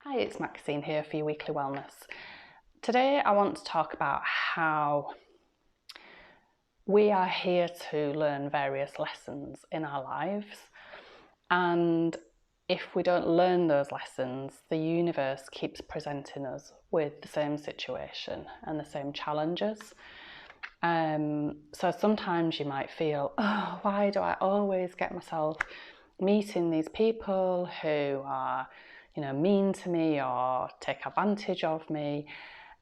Hi, it's Maxine here for your weekly wellness. Today I want to talk about how we are here to learn various lessons in our lives, and if we don't learn those lessons, the universe keeps presenting us with the same situation and the same challenges. So sometimes you might feel, oh, why do I always get myself meeting these people who are mean to me or take advantage of me?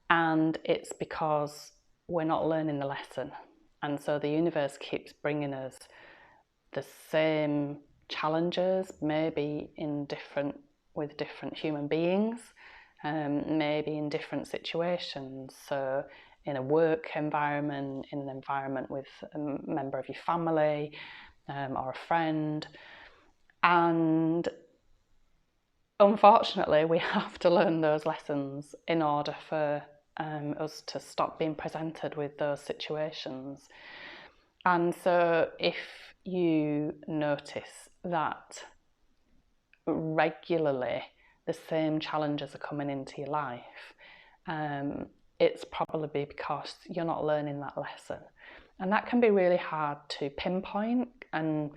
And it's because we're not learning the lesson. And so the universe keeps bringing us the same challenges, maybe with different human beings, maybe in different situations. So in a work environment, in an environment with a member of your family, or a friend. And unfortunately, we have to learn those lessons in order for us to stop being presented with those situations. And so if you notice that regularly the same challenges are coming into your life, it's probably because you're not learning that lesson. And that can be really hard to pinpoint, and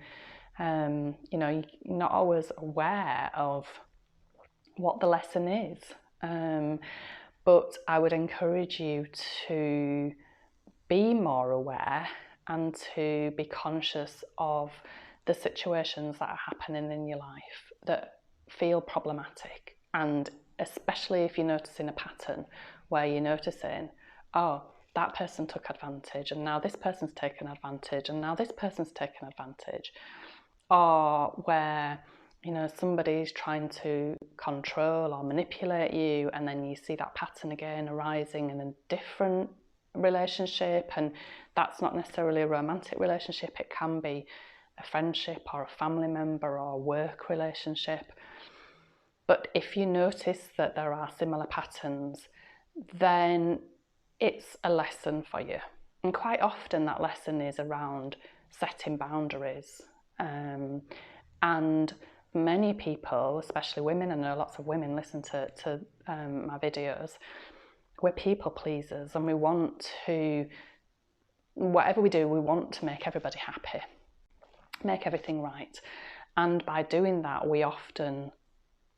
you're not always aware of what the lesson is. But I would encourage you to be more aware and to be conscious of the situations that are happening in your life that feel problematic. And especially if you're noticing a pattern where you're noticing, oh, that person took advantage, and now this person's taken advantage, and now this person's taken advantage. Or where somebody's trying to control or manipulate you, and then you see that pattern again arising in a different relationship, and that's not necessarily a romantic relationship. It can be a friendship or a family member or a work relationship. But if you notice that there are similar patterns, then it's a lesson for you. And quite often that lesson is around setting boundaries. And many people, especially women, I know lots of women listen to my videos, we're people pleasers, and we want to, whatever we do, we want to make everybody happy, make everything right. And by doing that, we often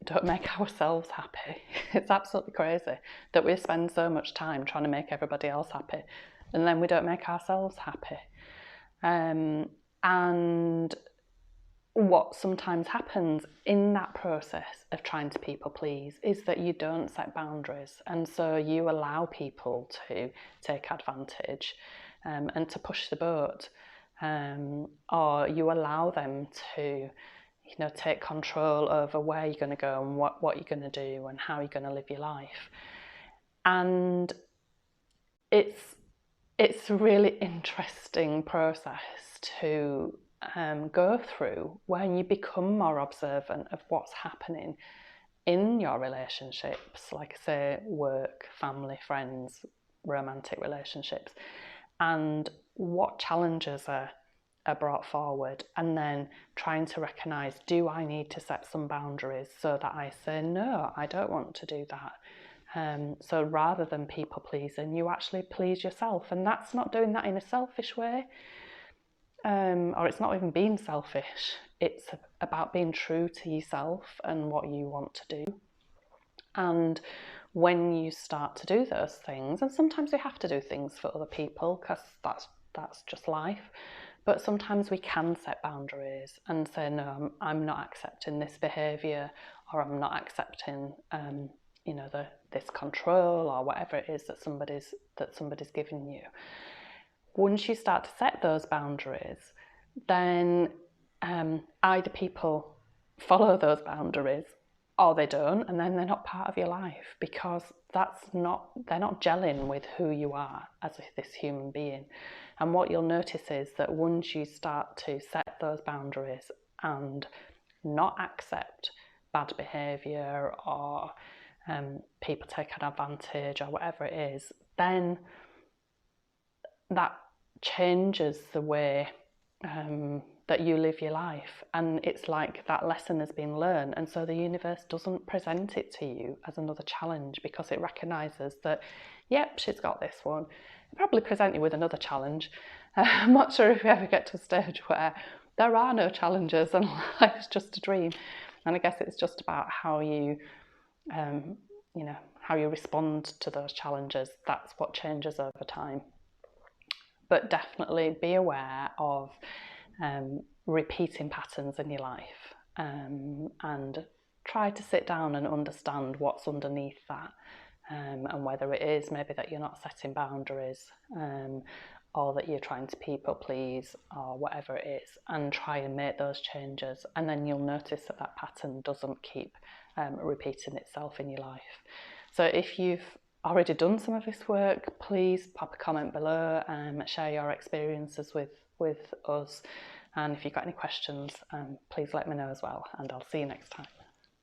don't make ourselves happy. It's absolutely crazy that we spend so much time trying to make everybody else happy, and then we don't make ourselves happy. And what sometimes happens in that process of trying to people please is that you don't set boundaries, and so you allow people to take advantage and to push the boat, or you allow them to take control over where you're going to go and what you're going to do and how you're going to live your life. And it's a really interesting process to go through when you become more observant of what's happening in your relationships, like I say, work, family, friends, romantic relationships, and what challenges are brought forward, and then trying to recognise, do I need to set some boundaries so that I say, no, I don't want to do that. So rather than people pleasing, you actually please yourself, and that's not doing that in a selfish way, or it's not even being selfish. It's about being true to yourself and what you want to do. And when you start to do those things, and sometimes we have to do things for other people because that's just life, but sometimes we can set boundaries and say, no, I'm not accepting this behaviour, or I'm not accepting this control or whatever it is that somebody's giving you. Once you start to set those boundaries, then either people follow those boundaries or they don't, and then they're not part of your life, because they're not gelling with who you are as this human being. And what you'll notice is that once you start to set those boundaries and not accept bad behaviour or people taking advantage or whatever it is, then that changes the way that you live your life, and it's like that lesson has been learned, and so the universe doesn't present it to you as another challenge because it recognises that, yep, she's got this one. It'll probably present you with another challenge. I'm not sure if we ever get to a stage where there are no challenges and life's just a dream. And I guess it's just about how you how you respond to those challenges. That's what changes over time. But definitely be aware of repeating patterns in your life, and try to sit down and understand what's underneath that, and whether it is maybe that you're not setting boundaries, or that you're trying to people please, or whatever it is, and try and make those changes, and then you'll notice that that pattern doesn't keep repeating itself in your life. So if you've already done some of this work, please pop a comment below and share your experiences with us. And if you've got any questions, please let me know as well, and I'll see you next time.